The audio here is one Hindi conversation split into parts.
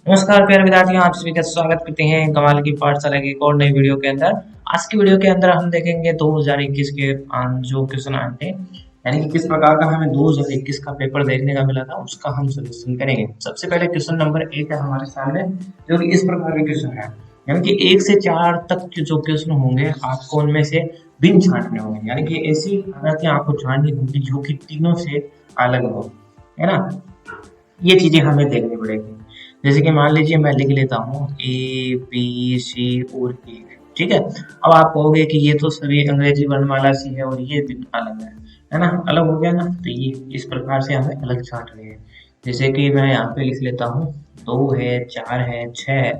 नमस्कार प्यारे विद्यार्थियों, आप सभी का स्वागत करते हैं कमाल की पाठशाला की एक और नई वीडियो के अंदर। आज की वीडियो के अंदर हम देखेंगे 2021 के जो क्वेश्चन आए थे, यानी कि किस प्रकार का हमें 2021 का पेपर देखने का मिला था उसका हम सोल्यूशन करेंगे। सबसे पहले क्वेश्चन नंबर 1 है हमारे सामने, जो कि इस प्रकार के क्वेश्चन है, यानी कि 1 से 4 तक के जो क्वेश्चन होंगे आपको उनमें से भिन्न छांटने होंगे, यानी कि ऐसी आकृतियां आपको छांटनी होंगी जो कि तीनों से अलग हो, है ना। ये चीजें हमें देखनी पड़ेगी। जैसे कि मान लीजिए मैं लिख लेता हूँ ए बी सी और ए, ठीक है। अब आप कहोगे कि ये तो सभी अंग्रेजी वर्णमाला सी है और ये दिन अलग है ना, अलग हो गया ना। तो ये इस प्रकार से हमें अलग छांट रहे हैं। जैसे कि मैं यहाँ पे लिख लेता हूँ 2 है, 4 है, 6 है,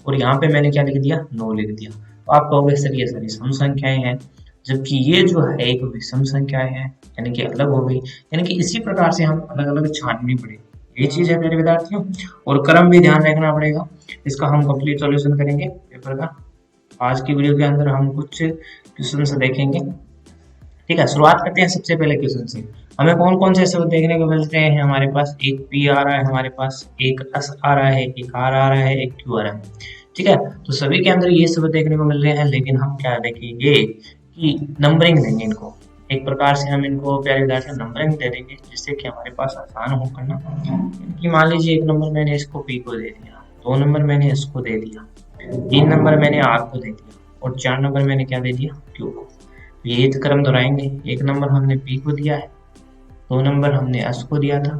और यहाँ पे मैंने क्या लिख दिया, 9 लिख दिया। तो आप कहोगे सर ये सभी सम संख्याएं हैं, जबकि ये जो है एक विषम संख्याएं हैं, यानी कि अलग हो गई। यानी कि इसी प्रकार से हम अलग अलग छाननी पड़ेगी, ये चीज है मेरे विद्यार्थियों। और क्रम भी ध्यान रखना पड़ेगा, इसका हम कंप्लीट सॉल्यूशन करेंगे पेपर का। आज की वीडियो के अंदर हम कुछ क्वेश्चन देखेंगे, ठीक है। शुरुआत करते हैं सबसे पहले क्वेश्चन से। हमें कौन कौन से शब्द देखने को मिलते हैं, हमारे पास एक पी आ रहा है, हमारे पास एक एस आ रहा है, एक आर आ रहा है, एक क्यू आ रहा है, ठीक है। तो सभी के अंदर ये शब्द देखने को मिल रहे हैं, लेकिन हम क्या देखेंगे कि नंबरिंग देंगे इनको। एक प्रकार से हम इनको प्यारे विद्यार्थियों नंबरिंग दे देंगे, जिससे कि हमारे पास आसान हो करना। कि मान लीजिए एक नंबर मैंने इसको पी को दे दिया, 2 नंबर मैंने इसको दे दिया, 3 नंबर मैंने आर को दे दिया, और 4 नंबर मैंने क्या दे दिया, क्यू को। ये क्रम दोहराएंगे। 1 नंबर हमने पी को दिया है, 2 नंबर हमने एस को दिया था,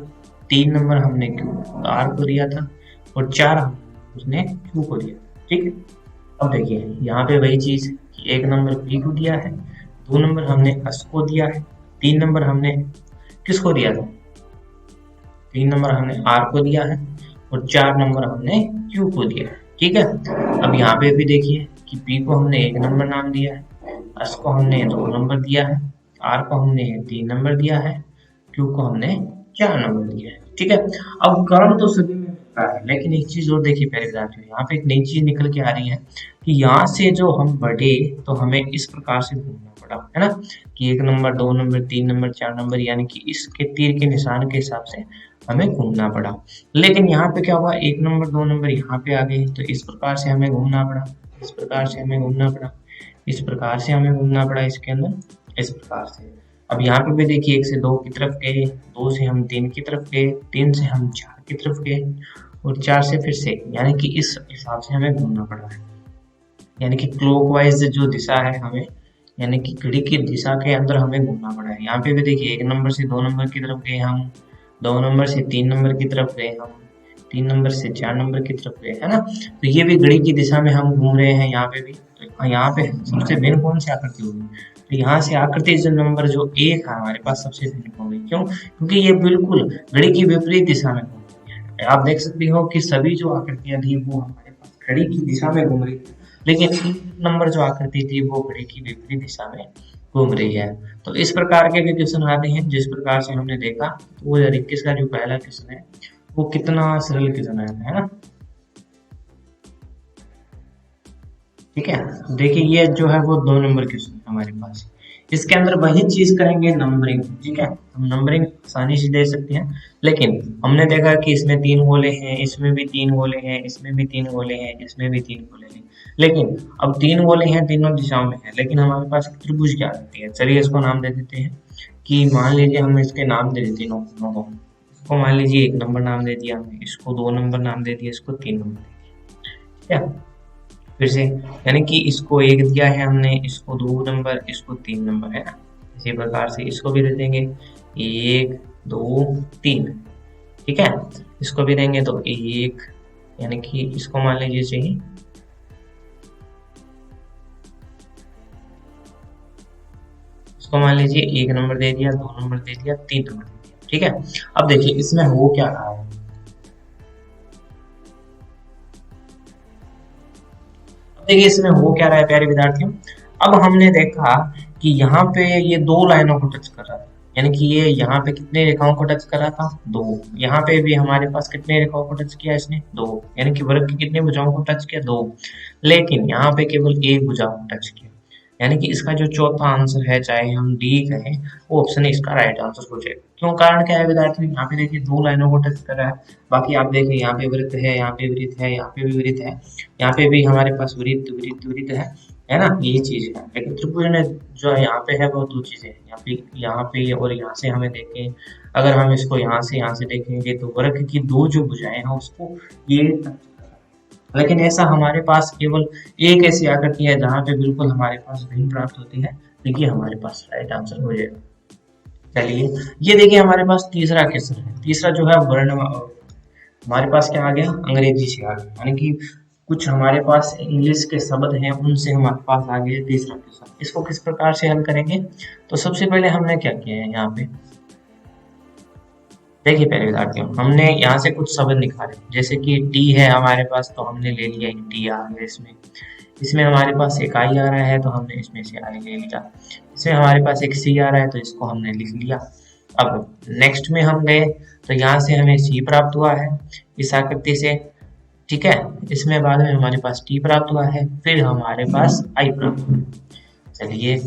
3 नंबर हमने क्यू आर को दिया था, और 4 उसने क्यू को दिया, ठीक है। अब देखिए यहाँ पे वही चीज कि 1 नंबर पी को दिया है, 2 नंबर हमने एस को दिया है, 3 नंबर हमने किसको दिया था, 3 नंबर हमने आर को दिया है, और 4 नंबर हमने क्यू को दिया है, ठीक है। अब यहाँ पे भी देखिए कि पी को हमने 1 नंबर नाम दिया है, एस को हमने 2 नंबर दिया है, आर को हमने 3 नंबर दिया है, क्यू को हमने 4 नंबर दिया है, ठीक है। अब क्रम तो सभी में होता है, लेकिन एक चीज और देखिए पहले विद्यार्थियों, यहाँ पे एक नई चीज निकल के आ रही है कि यहाँ से जो हम बढ़े तो हमें इस प्रकार से घूमना पड़ा, है ना। कि 1 नंबर, 2 नंबर, 3 नंबर, 4 नंबर, यानी कि इसके तीर के निशान के हिसाब से हमें घूमना पड़ा। लेकिन यहाँ पे क्या हुआ, 1 नंबर, 2 नंबर यहाँ पे आ गए, तो इस प्रकार से हमें घूमना पड़ा, इस प्रकार से हमें घूमना पड़ा, इस प्रकार से हमें घूमना पड़ा इसके अंदर, इस प्रकार से। अब यहाँ पे भी देखिए 1 से 2 की तरफ गए, 2 से हम 3 की तरफ गए, 3 से हम 4 की तरफ गए, और 4 से फिर से, यानी कि इस हिसाब से हमें घूमना पड़ रहा है। यानी कि क्लॉकवाइज जो दिशा है हमें, यानी कि घड़ी की दिशा के अंदर हमें घूमना पड़ा है। यहाँ पे भी देखिए 1 नंबर से 2 नंबर की तरफ गए हम, 2 नंबर से 3 नंबर की तरफ गए हम, 3 नंबर से 4 नंबर की तरफ गए, है ना। तो ये भी घड़ी की दिशा में हम घूम रहे हैं यहाँ पे भी। तो यहाँ पे सबसे भिन्न कौन सी आकृति होगी, तो यहाँ से आकृति जो नंबर जो 1 है हमारे पास सबसे भिन्न होगी। क्यों, क्योंकि ये बिल्कुल घड़ी की विपरीत दिशा में घूम रही है। आप देख सकते हो कि सभी जो आकृतियां थी वो हमारे पास घड़ी की दिशा में घूम रही थी, लेकिन 1 नंबर जो आकृति थी वो घड़ी की विपरीत दिशा में घूम रही है। तो इस प्रकार के भी क्वेश्चन आते हैं, जिस प्रकार से हमने देखा। तो 2021 का जो पहला क्वेश्चन है वो कितना सरल क्वेश्चन है ना। ठीक है, देखिए ये जो है वो 2 नंबर क्वेश्चन हमारे पास। इसके अंदर वही चीज करेंगे, नंबरिंग, ठीक है। हम नंबरिंग आसानी से दे सकते हैं, लेकिन हमने देखा कि इसमें 3 गोले हैं, इसमें भी 3 गोले हैं, इसमें भी 3 गोले हैं, इसमें भी 3 गोले हैं। लेकिन अब 3 गोले हैं, तीनों दिशाओं में है, लेकिन हमारे पास एक त्रिभुज क्या आती है। चलिए इसको नाम दे देते हैं कि मान लीजिए हम इसके नाम दे देते हैं तीनों को। इसको मान लीजिए 1 नंबर नाम दे दिया हमने, इसको 2 नंबर नाम दे दिया, इसको 3 नंबर दे दिया, ठीक है। फिर से, यानी कि इसको 1 दिया है हमने, इसको 2 नंबर, इसको 3 नंबर, है ना। इसी प्रकार से इसको भी दे देंगे 1 2 3, ठीक है। इसको भी देंगे तो 1, यानी कि इसको मान लीजिए चाहिए, इसको मान लीजिए 1 नंबर दे दिया, 2 नंबर दे दिया, 3 नंबर दे दिया, ठीक है। अब देखिए इसमें हो क्या रहा है, देखिए इसमें हो क्या रहा है प्यारे विद्यार्थियों। अब हमने देखा कि यहाँ पे ये 2 लाइनों को टच कर रहा था, यानी कि ये यहाँ पे कितने रेखाओं को टच कर रहा था, 2। यहाँ पे भी हमारे पास कितने रेखाओं को टच किया इसने, 2, यानी कि वर्ग की कितनी भुजाओं को टच किया, 2। लेकिन यहाँ पे केवल एक भुजा को टच किया। यानी कि इसका जो चौथा आंसर है, चाहे हम डी कहें, वो ऑप्शन इसका राइट आंसर हो जाएगा। क्यों? कारण क्या है विद्यार्थी, यहाँ पे देखिए दो लाइनों को टच कर रहा है। बाकी आप देखिए यहाँ पे वृत्त है, यहाँ पे वृत्त है, यहाँ पे भी वृत्त है, यहाँ पे भी हमारे पास वृत्त वृत्त वृत्त है ना, यही चीज है। लेकिन त्रिभुज में जो यहाँ पे है वो दो चीजें हैं, यहाँ पे और यहाँ से हमें देखें, अगर हम इसको यहाँ से देखेंगे तो वर्ग की दो जो भुजाएं हैं उसको ये, लेकिन ऐसा हमारे पास केवल एक ऐसी आकृति है जहाँ पे बिल्कुल हमारे पास भिन्न प्राप्त होती है। देखिए हमारे पास राइट आंसर हो जाएगा। चलिए ये देखिए हमारे पास तीसरा क्वेश्चन है। तीसरा जो है वर्ण, हमारे पास क्या आ गया, अंग्रेजी से आ गया, यानी कि कुछ हमारे पास इंग्लिश के शब्द हैं उनसे हमारे पास आ गया तीसरा क्वेश्चन। इसको किस प्रकार से हल करेंगे, तो सबसे पहले हमने क्या किया है, यहाँ पे देखिए पहले विद्यार्थियों, हमने यहाँ से कुछ शब्द निकाले, जैसे कि टी है हमारे पास तो हमने ले लिया टी आ गया इसमें। इसमें हमारे पास एक आई आ रहा है तो हमने इसमें से आई ले लिया। इसमें हमारे पास एक सी आ रहा है तो इसको हमने लिख लिया। अब नेक्स्ट में हम गए तो यहाँ से हमें सी प्राप्त हुआ है इस आकृति से, ठीक है। इसमें बाद में हमारे पास टी प्राप्त हुआ है, फिर हमारे पास आई प्राप्त हुआ है। चलिए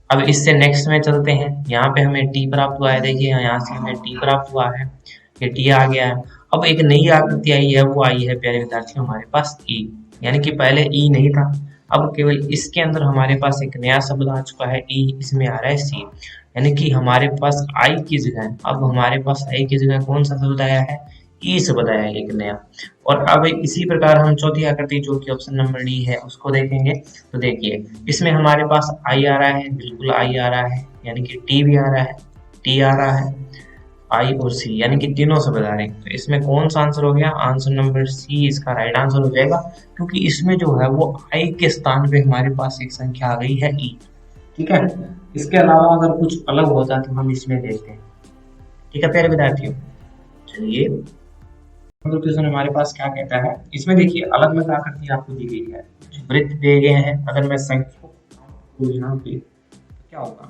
अब इससे नेक्स्ट में चलते हैं। यहाँ पे हमें टी प्राप्त हुआ है, देखिए यहाँ से हमें टी प्राप्त हुआ है, ये टी आ गया है। अब एक नई आकृति आई है, वो आई है प्यारे विद्यार्थियों हमारे पास ई, यानी कि पहले ई नहीं था, अब केवल इसके अंदर हमारे पास एक नया शब्द आ चुका है ई, इसमें आ रहा है सी, यानी कि हमारे पास आई की जगह, अब हमारे पास आई की जगह कौन सा शब्द आया है, ई शब्द आया है एक नया। और अब इसी प्रकार हम चौथी आकृति जो कि ऑप्शन नंबर डी है उसको देखेंगे तो देखिए इसमें हमारे पास आई आ रहा है, बिल्कुल आई आ रहा है, यानी कि टी भी आ रहा है, टी आ रहा है, आई और सी, यानी कि तीनों शब्द आ रहे हैं। तो इसमें कौन सा आंसर हो गया, आंसर नंबर सी इसका राइट आंसर हो जाएगा, क्योंकि इसमें जो है वो आई के स्थान पे हमारे पास एक संख्या आ गई है ई, ठीक है। इसके अलावा अगर कुछ अलग होता तो हम इसमें देखते हैं, ठीक है प्यारे विद्यार्थियों। चलिए क्वेश्चन हमारे पास क्या कहता है, इसमें देखिए अलग अलग आकृति आपको दी गई है, वृत्त दिए गए हैं। अगर मैं संख्या को यहाँ पे क्या होगा,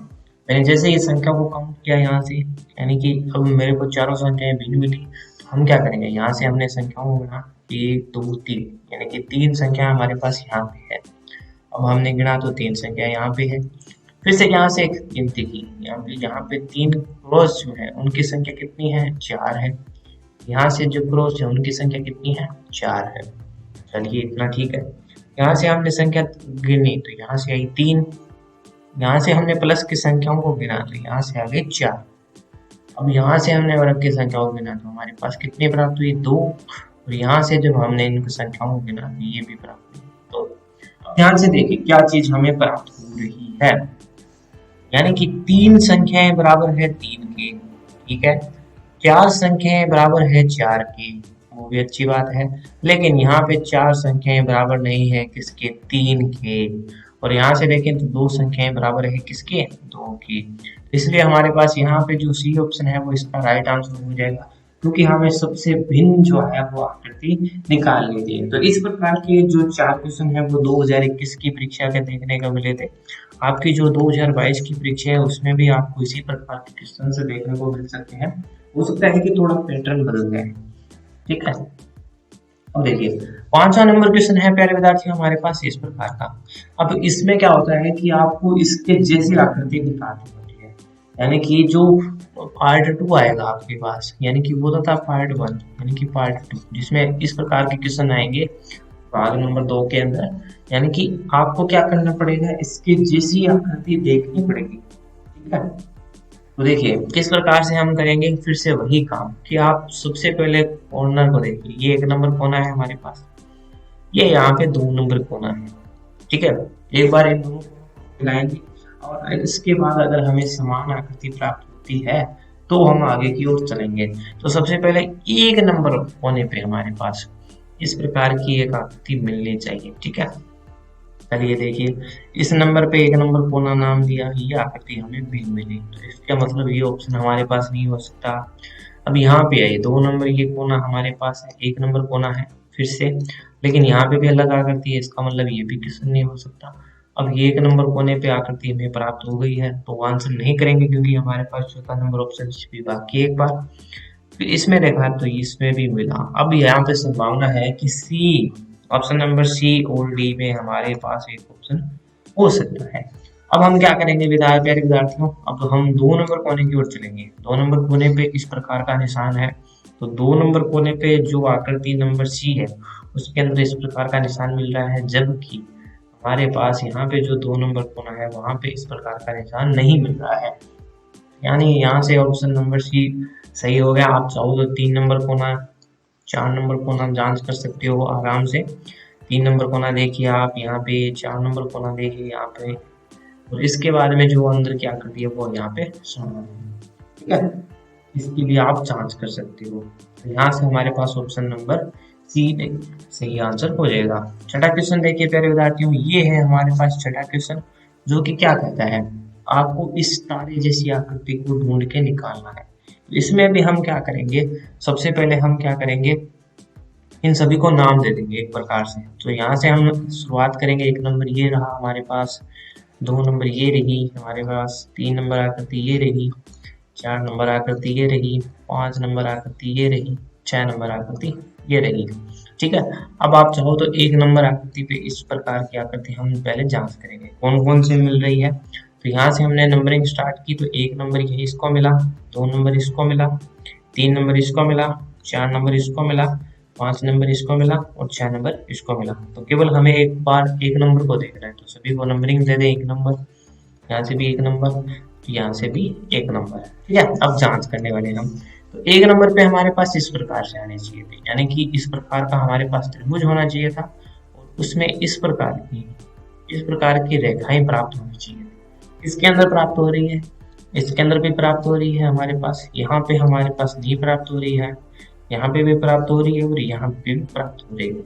मैंने जैसे ये संख्या को काउंट किया यहाँ से, यानी कि अब मेरे को चारों संख्याएं भिन्न मिली, तो हम क्या करेंगे, यहाँ से हमने संख्याओं को गिना 1 2 3, यानी कि 3 संख्या हमारे पास यहाँ पे है। अब हमने गिना तो 3 संख्या यहाँ पे है, फिर से यहाँ से एक गिनती की, यहाँ पे 3 क्रॉस जो है उनकी संख्या कितनी है, 4 है। यहाँ से जो क्रॉस है उनकी संख्या कितनी है, 4 है। चलिए इतना ठीक है। यहाँ से हमने संख्या गिनी तो यहाँ से आई 3, यहाँ से हमने प्लस की संख्याओं को गिना तो यहाँ से आ गई 4। अब यहाँ से हमने वर्ग की संख्याओं को गिना तो हमारे पास कितनी प्राप्त हुई, 2, और यहाँ से जब हमने इनकी संख्याओं को गिना तो ये भी प्राप्त हुई 2। अब ध्यान से देखिए क्या चीज हमें प्राप्त हो रही है, यानी कि 3 संख्याएं बराबर है 3 के, ठीक है, 4 संख्याएं बराबर है 4 की, वो भी अच्छी बात है। लेकिन यहाँ पे 4 संख्याएं बराबर नहीं है किसके, 3 के, और यहाँ से देखें तो 2 संख्याएं बराबर है किसके, 2 की। इसलिए हमारे पास यहाँ पे जो सी ऑप्शन है वो इसका राइट आंसर हो जाएगा, क्योंकि हमें सबसे भिन्न जो है वो आकृति निकालनी थी। तो इस प्रकार के जो 4 क्वेश्चन है वो 2021 की परीक्षा के देखने को मिले थे। आपकी जो 2022 की परीक्षा है उसमें भी आपको इसी प्रकार के क्वेश्चन से देखने को मिल सकते हैं। हो सकता है कि थोड़ा पैटर्न बदल जाए, ठीक है। अब देखिए 5वां नंबर क्वेश्चन है प्यारे विद्यार्थियों हमारे पास इस प्रकार का। अब इसमें क्या होता है कि आपको इसके जैसी आकृति निकालनी होती है, यानी कि जो पार्ट 2 आएगा आपके पास, यानी कि वो था पार्ट 1, यानी कि पार्ट 2 जिसमें इस प्रकार के क्वेश्चन आएंगे भाग नंबर 2 के अंदर, यानी कि आपको क्या करना पड़ेगा, इसकी जैसी आकृति देखनी पड़ेगी, ठीक है। तो देखिए किस प्रकार से हम करेंगे, फिर से वही काम कि आप सबसे पहले कॉर्नर को देखिए, ये 1 नंबर कोना है हमारे पास, ये यहाँ पे 2 नंबर कोना है, ठीक है। एक बार इन दोनों को मिलाएंगे और इसके बाद अगर हमें समान आकृति प्राप्त होती है तो हम आगे की ओर चलेंगे। तो सबसे पहले 1 नंबर कोने पे हमारे पास इस प्रकार की एक आकृति मिलनी चाहिए, ठीक है। चलिए देखिए इस नंबर पे 1 नंबर कोना नाम दिया, ये आकृति हमें भी मिली, तो इसका मतलब ये ऑप्शन हमारे पास नहीं हो सकता। अब यहाँ पे है 2 नंबर ये कोना हमारे पास है, 1 नंबर कोना है फिर से, लेकिन यहाँ पे भी अलग आकृति है, इसका मतलब ये भी क्वेश्चन नहीं हो सकता। अब ये 1 नंबर कोने पे आकृति हमें प्राप्त हो गई है तो आंसर नहीं करेंगे, क्योंकि हमारे पास चौथा नंबर ऑप्शन भी बाकी है एक बार। फिर इसमें देखा तो इसमें भी मिला। अब यहाँ पे संभावना है कि सी ऑप्शन नंबर सी और डी में हमारे पास एक ऑप्शन हो सकता है। अब हम क्या करेंगे प्यारे विद्यार्थियों, अब हम 2 नंबर कोने की ओर चलेंगे। 2 नंबर कोने पे इस प्रकार का निशान है, तो 2 नंबर कोने पे जो आकृति नंबर सी है उसके अंदर इस प्रकार का निशान मिल रहा है, जबकि हमारे पास यहाँ पे जो 2 नंबर कोना है वहां पे इस प्रकार का निशान नहीं मिल रहा है। यानी यहाँ से ऑप्शन नंबर सी सही हो गया। आप चाहो तो 3 नंबर कोना, 4 नंबर कोना जांच कर सकते हो आराम से। 3 नंबर कोना देखिए आप यहाँ पे, 4 नंबर कोना देखिए यहाँ पे, और इसके बाद में जो अंदर की आकृति है वो यहाँ पे समान है, ठीक है। इसकी भी आप जांच कर सकते हो। तो यहाँ से हमारे पास ऑप्शन नंबर सी सही आंसर हो जाएगा। छठा क्वेश्चन देखिए प्यारे विद्यार्थियों, ये है हमारे पास छठा क्वेश्चन, जो कि क्या कहता है, आपको इस तारे जैसी आकृति को ढूंढ के निकालना है। तो इसमें भी हम क्या करेंगे, सबसे पहले हम क्या करेंगे, इन सभी को नाम दे देंगे एक प्रकार से। तो यहाँ से हम शुरुआत करेंगे। 1 नंबर ये रहा हमारे पास, 2 नंबर ये रही हमारे पास, 3 नंबर आकृति ये रही, 4 नंबर आकृति ये रही, 5 नंबर आकृति ये रही, 6 नंबर आकृति ये रही, ठीक है। अब आप चाहो तो 1 नंबर आकृति पे इस प्रकार की आकृति हम पहले जांच करेंगे कौन कौन से मिल रही है। तो यहाँ से हमने नंबरिंग स्टार्ट की, तो 1 नंबर ये इसको मिला, 2 नंबर इसको मिला, 3 नंबर इसको मिला, 4 नंबर इसको मिला, 5 नंबर इसको मिला और 6 नंबर इसको मिला। तो केवल हमें एक बार 1 नंबर को देखना है, तो सभी को नंबरिंग दे दे 1 नंबर, यहाँ से भी 1 नंबर, तो यहाँ से भी 1 नंबर, ठीक है। अब जांच करने वाले हम, तो 1 नंबर पे हमारे पास इस प्रकार से आने चाहिए थे, यानी कि इस प्रकार का हमारे पास त्रिभुज होना चाहिए था और उसमें इस प्रकार की रेखाएं प्राप्त होनी चाहिए। इसके अंदर प्राप्त हो रही है, इसके अंदर भी प्राप्त हो रही है हमारे पास, यहाँ पे हमारे पास नहीं प्राप्त हो रही है, यहाँ पे भी प्राप्त हो रही है और यहाँ पे भी प्राप्त हो रही है।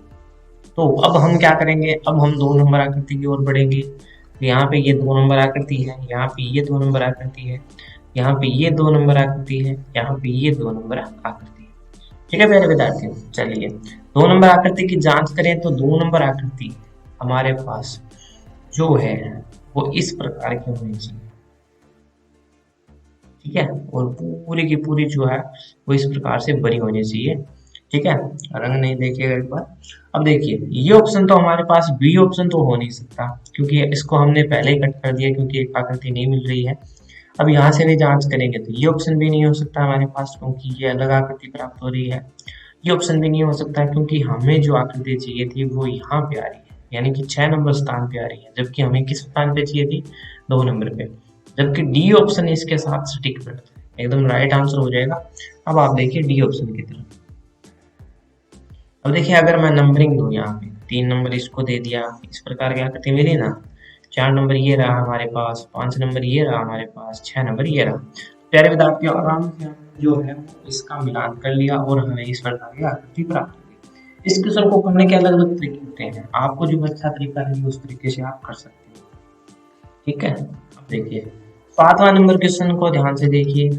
तो अब हम क्या करेंगे, अब हम 2 नंबर आकृति की ओर बढ़ेंगे। तो यहाँ पे ये 2 नंबर आकृति है, यहाँ पे ये 2 नंबर आकृति है, यहाँ पे ये 2 नंबर आकृति है, यहाँ पे ये 2 नंबर आकृति है, ठीक है प्यारे विद्यार्थियों। चलिए 2 नंबर आकृति की जांच करें, तो 2 नंबर आकृति हमारे पास जो है वो इस प्रकार की होनी चाहिए, ठीक है, और पूरी की पूरी जो है वो इस प्रकार से बनी होनी चाहिए, ठीक है। रंग नहीं देखिएगा एक बार। अब देखिए ये ऑप्शन तो हमारे पास, बी ऑप्शन तो हो नहीं सकता क्योंकि इसको हमने पहले ही कट कर दिया क्योंकि एक आकृति नहीं मिल रही है। अब यहाँ से भी जांच करेंगे तो ये ऑप्शन भी नहीं हो सकता हमारे पास क्योंकि ये अलग आकृति प्राप्त हो रही है। ये ऑप्शन भी नहीं हो सकता क्योंकि हमें जो आकृति चाहिए थी वो यहाँ पे आ रही है, यानी कि 6 नंबर स्थान पे आ रही है, जबकि हमें किस स्थान पे चाहिए थी, 2 नंबर पे। जबकि डी ऑप्शन इसके साथ सटीक बैठता है, एकदम राइट आंसर हो जाएगा। अब आप देखिए डी ऑप्शन की तरफ। अब देखिए अगर मैं नंबरिंग दूं, यहाँ पे 3 नंबर इसको दे दिया, इस प्रकार की आकृति मिली ना। 4 नंबर ये रहा हमारे पास, 5 नंबर ये रहा हमारे पास, 6 नंबर ये रहा। प्यारे विद्यार्थियों आराम से जो है इसका मिलान कर लिया और हमें इस प्रकार की आकृति प्राप्त हुई। इस क्वेश्चन को करने के अलग अलग तरीके होते हैं, आपको जो अच्छा तरीका है उस तरीके से आप कर सकते हैं, ठीक है। अब देखिए 7वां नंबर क्वेश्चन को ध्यान से देखिए।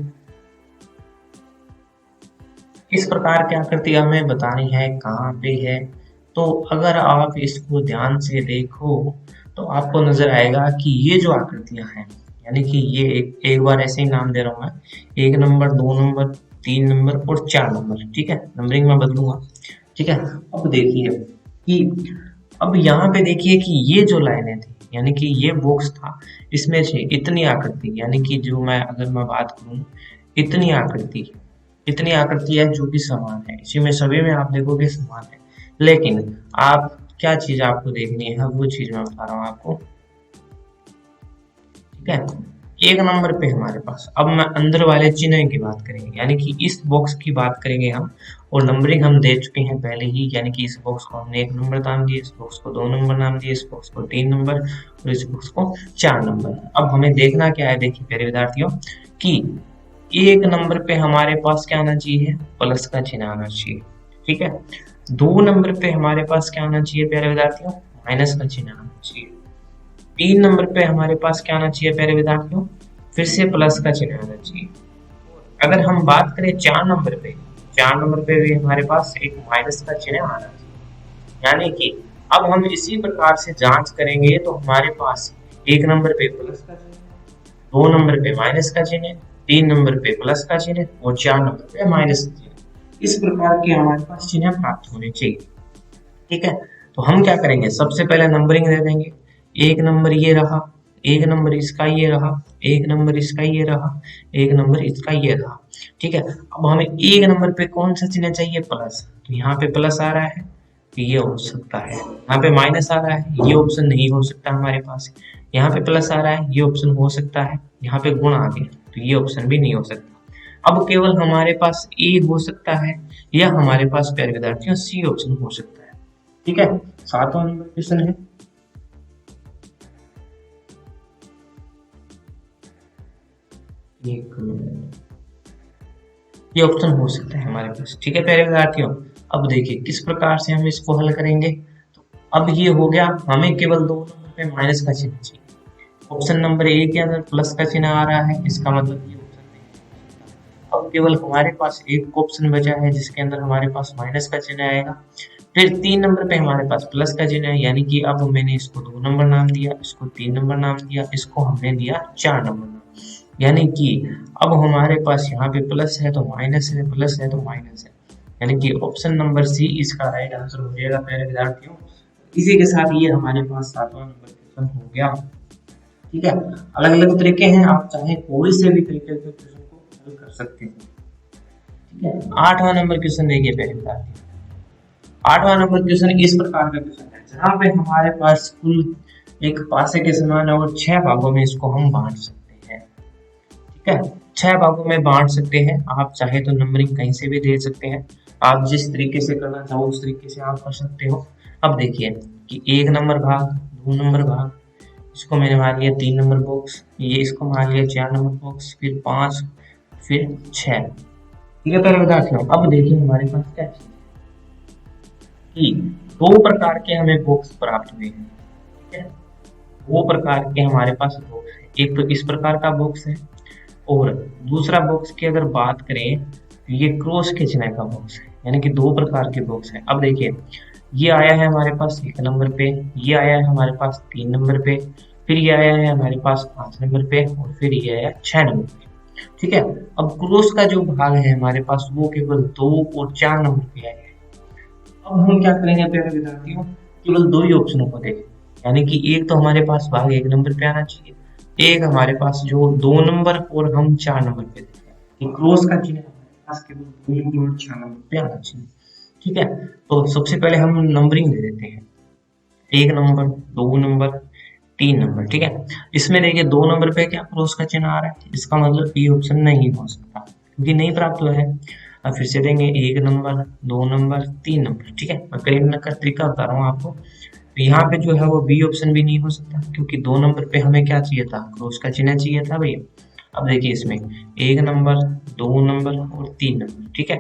इस प्रकार की आकृति हमें बतानी है कहाँ पे है। तो अगर आप इसको ध्यान से देखो तो आपको नजर आएगा कि ये जो आकृतियां हैं, यानी कि ये एक बार ऐसे ही नाम दे रहा हूँ मैं, 1 नंबर, 2 नंबर, 3 नंबर और 4 नंबर, ठीक है। नंबरिंग में बदलूंगा, ठीक है। अब देखिए कि अब यहाँ पे देखिए कि ये जो लाइनें थी, यानी कि ये बॉक्स था, इसमें से इतनी आकृति, यानी कि जो मैं अगर मैं बात करूँ इतनी आकृति है जो कि समान है, इसी में सभी में आप देखोगे समान है। लेकिन आप क्या चीज आपको देखनी है वो चीज मैं बता रहा हूँ आपको, ठीक है। 1 नंबर पे हमारे पास, अब मैं अंदर वाले चिन्ह की बात करेंगे, यानी कि इस बॉक्स की बात करेंगे हम, और नंबरिंग हम दे चुके हैं पहले ही, यानी कि इस बॉक्स को हमने 1 नंबर नाम दिया, इस बॉक्स को 2 नंबर नाम दिया, इस बॉक्स को 3 नंबर और इस बॉक्स को 4 नंबर। अब हमें देखना क्या है, देखिए प्यारे विद्यार्थियों कि 1 नंबर पे हमारे पास क्या आना चाहिए, प्लस का चिन्ह आना चाहिए, ठीक है। 2 नंबर पे हमारे पास क्या आना चाहिए प्यारे विद्यार्थियों, माइनस का चिन्ह आना चाहिए। 3 नंबर पे हमारे पास क्या आना चाहिए प्यारे विद्यार्थियों, फिर से प्लस का चिन्ह आना चाहिए। अगर हम बात करें 4 नंबर पे, 4 नंबर पे भी हमारे पास एक माइनस का चिन्ह आना चाहिए। यानी कि अब हम इसी प्रकार से जांच करेंगे तो हमारे पास 1 नंबर पे प्लस का चिन्ह, 2 नंबर पे माइनस का चिन्ह, 3 नंबर पे प्लस का चिन्ह और 4 नंबर पे माइनस का चिन्ह, इस प्रकार के हमारे पास चिन्ह प्राप्त होने चाहिए, ठीक है। तो हम क्या करेंगे, सबसे पहले नंबरिंग दे देंगे। एक नंबर ये रहा, एक नंबर इसका ये रहा, एक नंबर इसका ये रहा, एक नंबर इसका ये रहा। ठीक है, अब हमें एक नंबर पे कौन सा चिन्ह चाहिए, प्लस। तो यहाँ पे प्लस आ रहा है तो ये हो सकता है, यहाँ पे माइनस आ रहा है ये ऑप्शन नहीं हो सकता हमारे पास, यहाँ पे प्लस आ रहा है ये ऑप्शन हो सकता है, यहाँ पे गुण आ गया तो ये ऑप्शन भी नहीं हो सकता। अब केवल हमारे पास ए हो सकता है या हमारे पास प्यारे विद्यार्थियों सी ऑप्शन हो सकता है। ठीक है, 7वां नंबर क्वेश्चन है, एक मिनट, ये ऑप्शन हो सकता है हमारे पास। ठीक है प्यारे विद्यार्थियों, अब देखिए किस प्रकार से हम इसको हल करेंगे। तो अब ये हो गया, हमें केवल दो नंबर पे माइनस का चिन्ह चाहिए। ऑप्शन नंबर ए के अंदर प्लस का चिन्ह आ रहा है, इसका मतलब ये ऑप्शन नहीं। अब केवल हमारे पास एक ऑप्शन बचा है जिसके अंदर हमारे पास माइनस का चिन्ह आएगा। फिर 3 नंबर पे हमारे पास प्लस का चिन्ह है, यानी कि अब मैंने इसको 2 नंबर नाम दिया, इसको 3 नंबर नाम दिया, इसको हमने दिया 4 नंबर नाम। यानी कि अब हमारे पास यहाँ पे प्लस है तो माइनस है, प्लस है तो माइनस है, यानी कि ऑप्शन नंबर सी इसका राइट आंसर हो जाएगा प्यारे विद्यार्थियों। इसी के साथ ये हमारे पास 7वां नंबर क्वेश्चन हो गया। ठीक है, अलग अलग तरीके हैं, आप चाहे कोई से भी तरीके से क्वेश्चन को हल कर सकते हैं। ठीक है, 8वां नंबर क्वेश्चन देखिए प्यारे विद्यार्थियों। 8वां नंबर क्वेश्चन इस प्रकार का क्वेश्चन है, जहाँ पे हमारे पास कुल एक पासे के समान है और 6 भागों में इसको हम बांट सकते हैं। ठीक है, 6 भागों में बांट सकते हैं। आप चाहे तो नंबरिंग कहीं से भी दे सकते हैं, आप जिस तरीके से करना चाहो उस तरीके से आप कर सकते हो। अब देखिए कि 1 नंबर भाग, 2 नंबर भाग, इसको मैंने मान लिया 3 नंबर बॉक्स, ये इसको मान लिया 4 नंबर बॉक्स, फिर 5, फिर 6। ठीक है पहले विद्यार्थियों, अब देखिए हमारे पास क्या चीज कि 2 प्रकार के हमें बॉक्स प्राप्त हुए हैं। ठीक है, 2 प्रकार के हमारे पास बॉक्स है, एक तो इस प्रकार का बॉक्स है और दूसरा बॉक्स की अगर बात करें तो ये क्रॉस के चिन्ह का बॉक्स है, यानी कि 2 प्रकार के बॉक्स है। अब देखिए ये आया है हमारे पास 1 नंबर पे, ये आया है हमारे पास 3 नंबर पे, फिर ये आया है हमारे पास 5 नंबर पे और फिर ये आया 6 नंबर पे। ठीक है, अब क्रॉस का जो भाग है हमारे पास वो केवल 2 और 4 नंबर पे आया है। अब हम क्या करेंगे प्यारे विद्यार्थियों, केवल 2 ही ऑप्शनों को देखें, यानी कि एक तो हमारे पास भाग 1 नंबर पे आना चाहिए, एक हमारे पास जो 2 नंबर और हम 4 नंबर पे देखें कि क्रॉस का चिन्ह हमारे पास केवल 2 और 4 नंबर पे आना चाहिए। ठीक है, तो सबसे पहले हम नंबरिंग दे देते हैं, 1 नंबर, 2 नंबर, 3 नंबर। ठीक है, इसमें देखिए 2 नंबर पे क्या क्रॉस का चिन्ह आ रहा है, इसका मतलब बी ऑप्शन नहीं हो सकता क्योंकि नहीं प्राप्त हुआ है। अब फिर से देंगे 1 नंबर, 2 नंबर, 3 नंबर। ठीक है, मैं करने का तरीका बता रहा हूँ आपको। तो यहाँ पे जो है वो बी ऑप्शन भी नहीं हो सकता क्योंकि 2 नंबर पे हमें क्या चाहिए था, क्रॉस का चिन्ह चाहिए था भैया। अब देखिए इसमें 1 नंबर, 2 नंबर और 3 नंबर। ठीक है,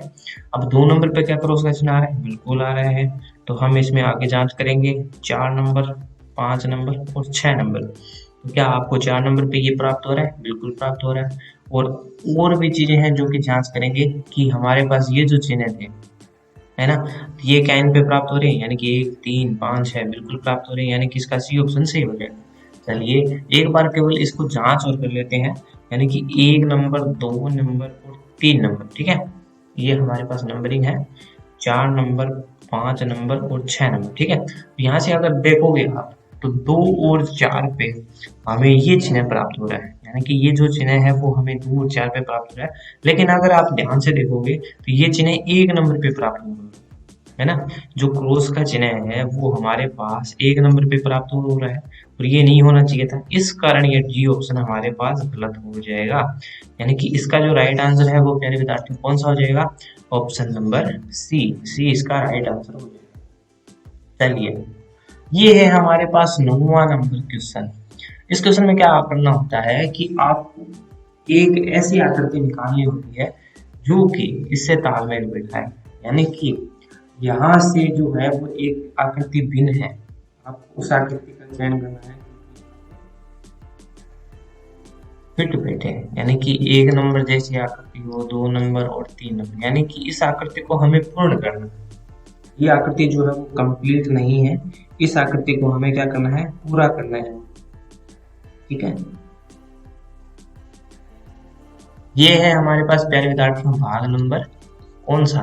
अब 2 नंबर पे क्या क्रॉस का चिन्ह आ रहा है, बिल्कुल आ रहा है, तो हम इसमें आगे जांच करेंगे 4 नंबर, 5 नंबर और 6 नंबर। तो क्या आपको 4 नंबर पे ये प्राप्त हो रहा है, बिल्कुल प्राप्त हो रहा है। और भी चीजें हैं जो कि जांच करेंगे कि हमारे पास ये जो चिन्ह थे, है ना, ये क्या इन पे प्राप्त हो रहे हैं, यानी कि 1, 3, 5, 6 बिल्कुल प्राप्त हो रहे हैं, यानी कि इसका सी ऑप्शन सही हो जाएगा। चलिए एक बार केवल इसको जांच और कर लेते हैं, यानी कि 1 नंबर, 2 नंबर और 3 नंबर। ठीक है, ये हमारे पास नंबरिंग है, 4 नंबर, 5 नंबर और 6 नंबर। ठीक है, तो यहाँ से अगर देखोगे आप तो 2 और 4 पे हमें ये चिन्ह प्राप्त हो रहा है, यानी कि ये जो चिन्ह है वो हमें 2 और 4 पे प्राप्त हो रहा है। लेकिन अगर आप ध्यान से देखोगे तो ये चिन्ह 1 नंबर पे प्राप्त हो रहा है ना, जो क्रॉस का चिन्ह है वो हमारे पास 1 नंबर पे प्राप्त हो रहा है और ये नहीं होना चाहिए था, इस कारण ये डी ऑप्शन हमारे पास गलत हो जाएगा। यानी कि इसका जो राइट आंसर है वो प्यारे विद्यार्थियों कौन सा हो जाएगा, ऑप्शन नंबर सी, सी इसका राइट आंसर हो जाएगा। चलिए ये है हमारे पास 9वां नंबर क्वेश्चन। इस क्वेश्चन में क्या करना होता है कि आपको एक ऐसी आकृति निकालनी होती है जो कि इससे तालमेल बैठाए, यानी कि यहाँ से जो है वो एक आकृति भिन्न है, आपको उस आकृति का चयन करना है फिट बैठे, यानी कि 1 नंबर जैसी आकृति हो, 2 नंबर और 3 नंबर, यानी कि इस आकृति को हमें पूर्ण करना है। ये आकृति जो है वो कंप्लीट नहीं है, इस आकृति को हमें क्या करना है, पूरा करना है। ठीक है, ये है हमारे पास प्यारे विद्यार्थियों भाग नंबर कौन सा,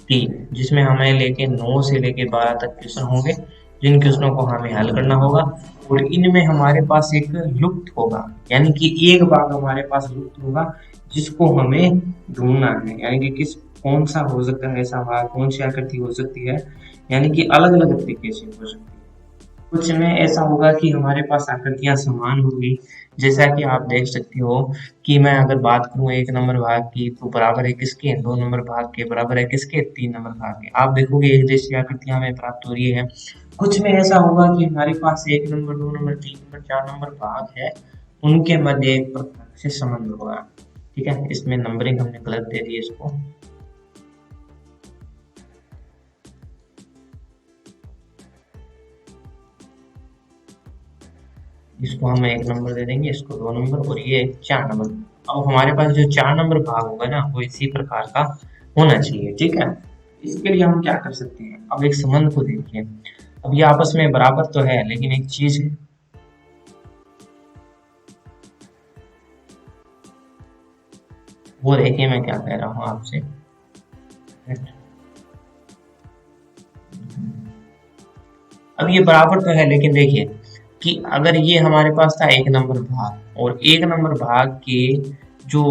3, जिसमें हमें लेके 9 से लेके 12 तक क्वेश्चन होंगे, जिन क्वेश्चनों को हमें हल करना होगा। और इनमें हमारे पास एक लुप्त होगा, यानी कि एक भाग हमारे पास लुप्त होगा जिसको हमें ढूंढना है, यानी कि किस कौन सा हो सकता है ऐसा भाग, कौन सी आकृति हो सकती है, यानी कि अलग अलग तरीके से हो सकती है। कुछ में ऐसा होगा कि हमारे पास आकृतियां समान होगी, जैसा कि आप देख सकते हो कि मैं अगर बात करूं 1 नंबर भाग की तो बराबर है किसके, 2 नंबर भाग के बराबर है किसके, 3 नंबर भाग के। आप देखोगे एक जैसी आकृतियां हमें प्राप्त हो रही है। कुछ में ऐसा होगा कि हमारे पास 1 नंबर, 2 नंबर, 3 नंबर, 4 नंबर भाग है, उनके मध्य एक प्रकार से संबंध होगा। ठीक है, इसमें नंबरिंग हमने गलत दे दी इसको। इसको हम 1 नंबर दे देंगे, इसको 2 नंबर, और ये 4 नंबर। अब हमारे पास जो 4 नंबर भाग होगा ना, वो इसी प्रकार का होना चाहिए। ठीक है, इसके लिए हम क्या कर सकते हैं, अब एक संबंध को देखिए। अब ये आपस में बराबर तो है, लेकिन एक चीज है, वो देखिए मैं क्या कह रहा हूँ आपसे। अब ये बराबर तो है, लेकिन देखिए कि अगर ये हमारे पास था 1 नंबर भाग, और 1 नंबर भाग के जो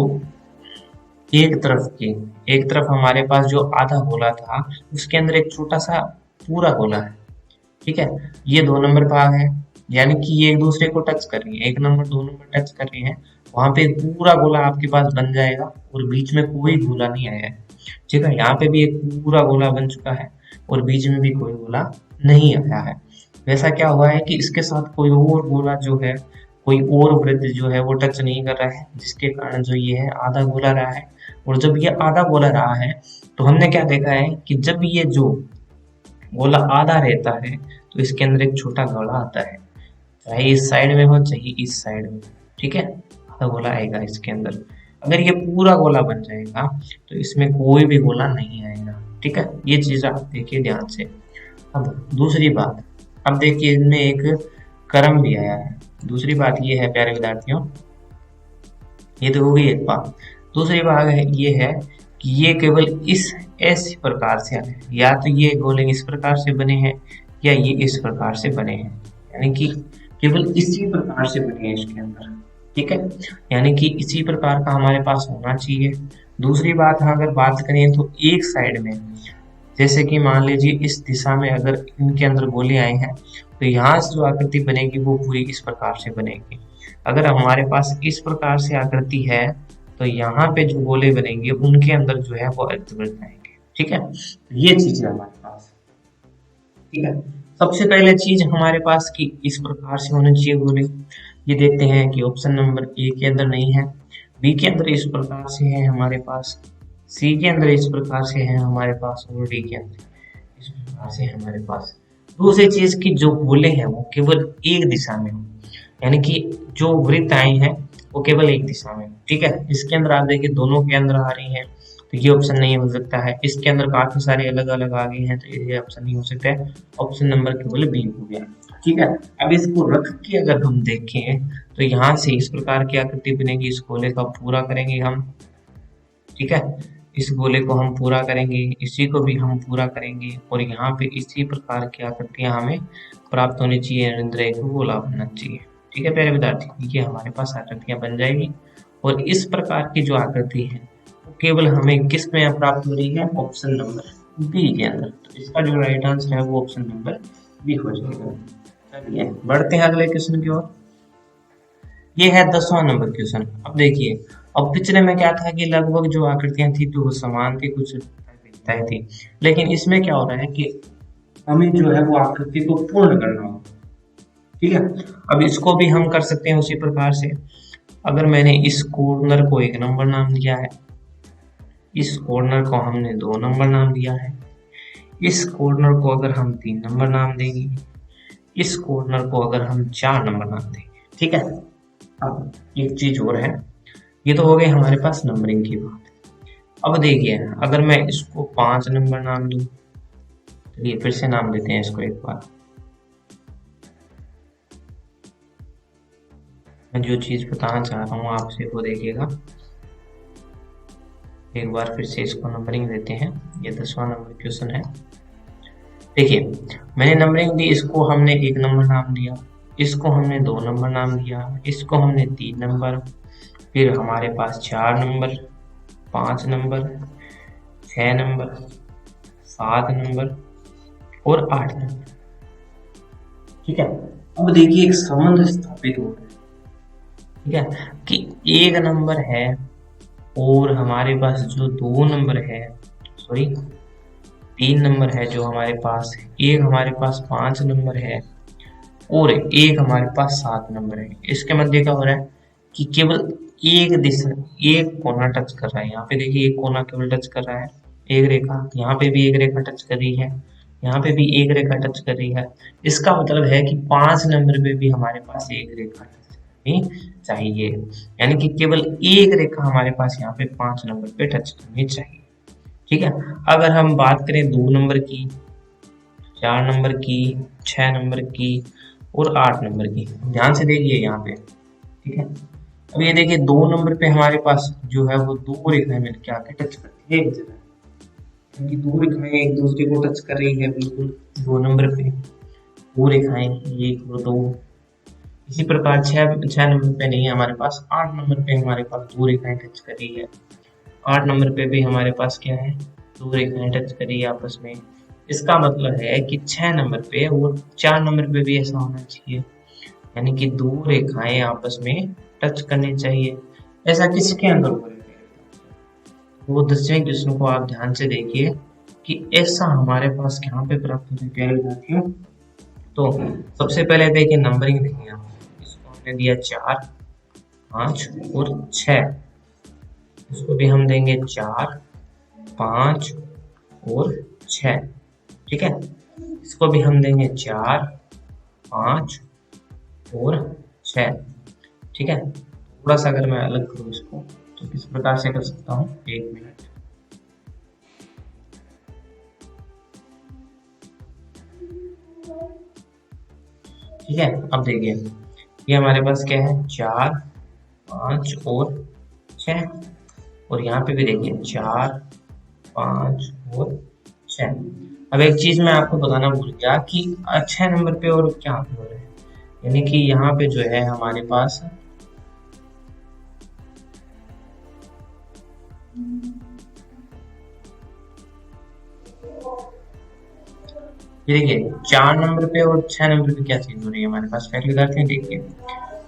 एक तरफ के एक तरफ हमारे पास जो आधा गोला था, उसके अंदर एक छोटा सा पूरा गोला है। ठीक है, ये 2 नंबर भाग है, यानी कि ये एक दूसरे को टच कर रही है, 1 नंबर 2 नंबर टच कर रही है। वहां पे एक पूरा गोला आपके पास बन जाएगा, और बीच में कोई गोला नहीं आया है। ठीक है, यहाँ पे भी एक पूरा गोला बन चुका है, और बीच में भी कोई गोला नहीं आया है। वैसा क्या हुआ है कि इसके साथ कोई और गोला जो है, कोई और वृत्त जो है वो टच नहीं कर रहा है, जिसके कारण जो ये है आधा गोला रहा है। और जब ये आधा गोला रहा है, तो हमने क्या देखा है कि जब ये जो गोला आधा रहता है, तो इसके अंदर एक छोटा गोला आता है, चाहे इस साइड में हो चाहे इस साइड में। ठीक है, आधा गोला आएगा इसके अंदर। अगर ये पूरा गोला बन जाएगा, तो इसमें कोई भी गोला नहीं आएगा। ठीक है, ये चीज आप देखिए ध्यान से। अब दूसरी बात, अब देखिए इसमें एक क्रम भी आया है। दूसरी बात ये है प्यारे विद्यार्थियों, ये तो हो गई एक बात। दूसरी बात है ये है कि ये केवल इस ऐसे प्रकार से आए हैं, या तो ये गोले इस प्रकार से बने हैं, या ये इस प्रकार से बने हैं, यानी कि केवल इसी प्रकार से बने हैं इसके अंदर। ठीक है, यानी कि इसी प्रकार का हमारे पास होना चाहिए। दूसरी बात हम अगर बात करें तो एक साइड में, जैसे कि मान लीजिए इस दिशा में अगर इनके अंदर गोले आए हैं, तो यहाँ से जो आकृति बनेगी वो पूरी इस प्रकार से बनेगी। अगर हमारे पास इस प्रकार से आकृति है, तो यहाँ पे जो गोले बनेंगे उनके अंदर जो है वो अर्धवृत्त आएंगे। ठीक है, तो ये चीज है हमारे पास। ठीक है, सबसे पहले चीज हमारे पास कि इस प्रकार से होने चाहिए गोले। ये देखते हैं कि ऑप्शन नंबर ए के अंदर नहीं है, बी के अंदर इस प्रकार से है हमारे पास, सी के अंदर इस प्रकार से है हमारे पास, और डी के अंदर इस प्रकार से है हमारे पास। दूसरी चीज की जो गोले हैं वो केवल एक दिशा में हो, यानी कि जो वृत्त आए हैं वो केवल एक दिशा में। ठीक है, इसके अंदर आप देखिए दोनों के अंदर आ रही है, तो ये ऑप्शन नहीं हो सकता है। इसके अंदर काफी सारे अलग अलग आ गए हैं, तो ये ऑप्शन नहीं हो सकता है। ऑप्शन नंबर केवल बी हो गया। ठीक है, अब इसको रख के अगर हम देखें, तो यहाँ से इस प्रकार की आकृति बनेगी, इस गोले का पूरा करेंगे हम। ठीक है, इस गोले को हम पूरा करेंगे, इसी को भी हम पूरा करेंगे, और यहाँ पे इसी प्रकार की आकृतियां हमें प्राप्त होनी चाहिए, नरेंद्र एक गोला बनना चाहिए। ठीक है प्यारे विद्यार्थी, ये हमारे पास आकृतियां बन जाएगी। और इस प्रकार की जो आकृति है वो केवल हमें किस में प्राप्त हो रही है, ऑप्शन नंबर बी के अंदर। तो इसका जो राइट आंसर है वो ऑप्शन नंबर बी हो जाएगा। चलिए बढ़ते हैं अगले क्वेश्चन की ओर। ये है 10वां नंबर क्वेश्चन। अब देखिए, अब पिछले में क्या था कि लगभग जो आकृतियां थी तो वो समान थी, कुछ भिन्नताएं थी। लेकिन इसमें क्या हो रहा है कि हमें जो है वो आकृति को पूर्ण करना होगा। ठीक है, अब इसको भी हम कर सकते हैं उसी प्रकार से। अगर मैंने इस कॉर्नर को 1 नंबर नाम दिया है, इस कॉर्नर को हमने 2 नंबर नाम दिया है, इस कॉर्नर को अगर हम 3 नंबर नाम देंगे, इस कॉर्नर को अगर हम 4 नंबर नाम देंगे। ठीक है, अब एक चीज और है, ये तो हो गई हमारे पास नंबरिंग की बात। अब देखिए अगर मैं इसको 5 नंबर नाम दूं, चलिए फिर से नाम देते हैं इसको एक बार। मैं जो चीज बताना चाह रहा हूँ आपसे वो देखिएगा। एक बार फिर से इसको नंबरिंग देते हैं। ये 10वां नंबर क्वेश्चन है। देखिए, मैंने नंबरिंग दी, इसको हमने 1 नंबर नाम दिया, इसको हमने 2 नंबर नाम दिया, इसको हमने 3 नंबर, फिर हमारे पास 4 नंबर, 5 नंबर, 6 नंबर, 7 नंबर और 8 नंबर। ठीक है, अब देखिए एक संबंध स्थापित हो रहा है। ठीक है, कि 1 नंबर है और हमारे पास जो 2 नंबर है, सॉरी 3 नंबर है जो हमारे पास, एक हमारे पास 5 नंबर है और एक हमारे पास 7 नंबर है। इसके मध्य क्या हो रहा है कि केवल एक दिशा, एक कोना टच कर रहा है। यहाँ पे देखिए एक कोना केवल टच कर रहा है, एक रेखा, यहाँ पे भी एक रेखा टच कर रही है, यहाँ पे भी एक रेखा टच कर रही है। इसका मतलब है कि 5 नंबर पे भी हमारे पास एक रेखा टच करनी चाहिए, यानी कि केवल एक रेखा हमारे पास यहाँ पे 5 नंबर पे टच करनी चाहिए। ठीक है, अगर हम बात करें 2 नंबर की, 4 नंबर की, 6 नंबर की और 8 नंबर की, ध्यान से देखिए यहाँ पे। ठीक है, अब ये देखिए 2 नंबर पे हमारे पास जो है वो 2 रेखाएं मिलकर आके टच करती है एक जगह, क्योंकि 2 रेखाएं एक दूसरे को टच कर रही है बिल्कुल 2 नंबर पे, 2 रेखाएं, 1 और 2। इसी प्रकार 6 नंबर पे नहीं है हमारे पास, 8 नंबर पे हमारे पास 2 रेखाएं टच कर रही है, 8 नंबर पे भी हमारे पास क्या है, 2 रेखाएं टच करी आपस में। इसका मतलब है कि 6 नंबर पे और 4 नंबर पे भी ऐसा होना चाहिए, यानी कि 2 रेखाएं आपस में टच करनी चाहिए। ऐसा किसके अंदर हो रहा है, वो 10वें क्वेश्चन को आप ध्यान से देखिए कि ऐसा हमारे पास यहाँ पे प्राप्त होने प्यारे विद्यार्थियों। तो सबसे पहले देखिए नंबरिंग देखिए, आप इसको हमने दिया 4, 5 और 6, इसको भी हम देंगे 4, 5 और 6। ठीक है, इसको भी हम देंगे 4, 5 और 6। ठीक है, थोड़ा सा अगर मैं अलग करूँ इसको तो किस प्रकार से कर सकता हूँ, 1 मिनट। ठीक है, अब देखिए ये हमारे पास क्या है, 4, 5 और 6, और यहाँ पे भी देखिए 4, 5 और 6। अब एक चीज मैं आपको बताना भूल गया कि 6 नंबर पे और क्या हो रहा है, यानी कि यहाँ पे जो है हमारे पास ये देखिए 4 नंबर पे और 6 नंबर पे क्या चीज हो रही है हमारे पास, पहले करते हैं। देखिए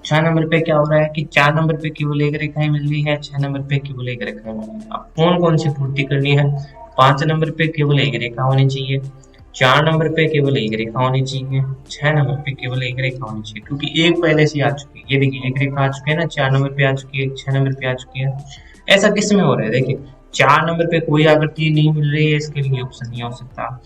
6 नंबर पे क्या हो रहा है कि 4 नंबर पे केवल एक रेखाएं मिल रही है, 6 नंबर पे केवल एक रेखाएं मिल रही है। अब कौन कौन सी पूर्ति करनी है, 5 नंबर पे केवल एक रेखा होनी चाहिए, 4 नंबर पे केवल एक रेखा होनी चाहिए, 6 नंबर पे केवल एक रेखा होनी चाहिए, क्योंकि एक पहले से आ चुकी है। ये देखिए एक रेखा आ चुकी है ना, 4 नंबर पे आ चुकी है, 6 नंबर पे आ चुकी है। ऐसा किस में हो रहा है, देखिए 4 नंबर पे कोई आकृति नहीं मिल रही है, इसके लिए ऑप्शन नहीं हो सकता।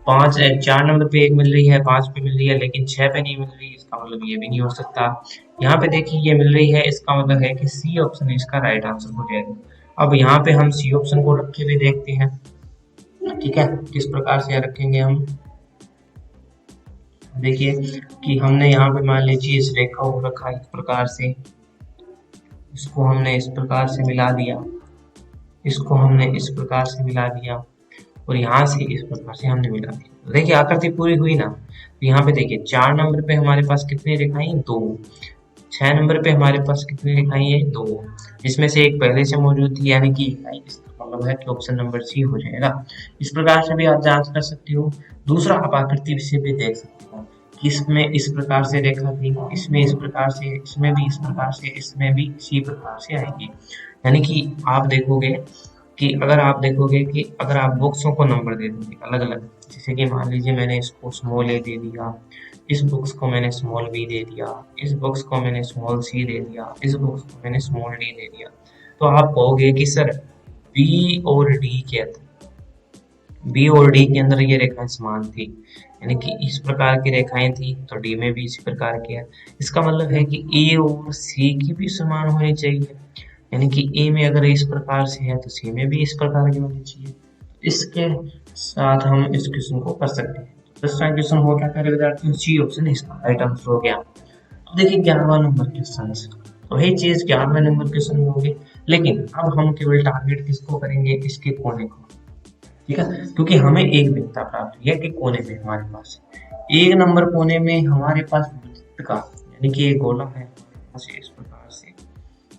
4 नंबर पे एक मिल रही है, 5 पे मिल रही है, लेकिन 6 पे नहीं मिल रही, इसका मतलब ये भी नहीं हो सकता। यहाँ पे देखिए ये मिल रही है, इसका मतलब है कि सी ऑप्शन इसका राइट आंसर हो जाएगा। अब यहाँ पे हम सी ऑप्शन को रखे हुए देखते हैं। ठीक है, किस प्रकार से रखेंगे हम, देखिए कि हमने यहाँ पे मान लीजिए इस रेखा को रखा इस प्रकार से, इसको हमने इस प्रकार से मिला दिया, इसको हमने इस प्रकार से मिला दिया और यहाँ से इस प्रकार से हमने मिला दिया। तो देखिए आकृति पूरी हुई ना। तो यहाँ पे देखिए 4 नंबर पे हमारे पास कितनी रेखाएं, 2। 6 नंबर पे हमारे पास कितनी रेखाएं है, 2, जिसमें से एक पहले से मौजूद थी, यानी कि इसका मतलब है कि ऑप्शन नंबर सी हो जाएगा। इस प्रकार से भी आप जांच कर सकते हो। दूसरा आप आकृति से भी देख सकते हो कि इसमें इस प्रकार से रेखा थी, इसमें इस प्रकार से, इसमें भी इस प्रकार से, इसमें भी इसी प्रकार से आएगी। यानी कि आप देखोगे कि अगर आप देखोगे कि अगर आप बॉक्सों को नंबर दे दोगे अलग अलग, जैसे कि मान लीजिए मैंने इसको स्मॉल ए दे दिया, इस बॉक्स को मैंने स्मॉल बी दे दिया, इस बॉक्स को मैंने स्मॉल सी दे दिया, इस बॉक्स को मैंने स्मॉल डी दे दिया, तो आप कहोगे कि सर बी और डी के अंदर ये रेखाएं समान थी, यानी कि इस प्रकार की रेखाएं थी, तो डी में भी इसी प्रकार की है। इसका मतलब है कि ए और सी की भी समान होनी चाहिए, यानी कि ए में अगर इस प्रकार से है तो सी में भी इस प्रकार की होनी चाहिए। इसके साथ हम इस क्वेश्चन को कर सकते हैं। दूसरा क्वेश्चन हो क्या करे विद्यार्थियों, सी ऑप्शन इसका राइट आंसर हो गया। अब देखिए 11वां नंबर क्वेश्चन, तो वही चीज 11वें नंबर क्वेश्चन में होगी। लेकिन अब हम केवल टारगेट किसको करेंगे, इसके कोने को, ठीक है, क्योंकि हमें एक भिन्नता प्राप्त हुई है कि कोने में हमारे पास एक नंबर कोने में हमारे पास वृत्त का, यानी कि एक गोला है हमारे पास इस प्रकार से।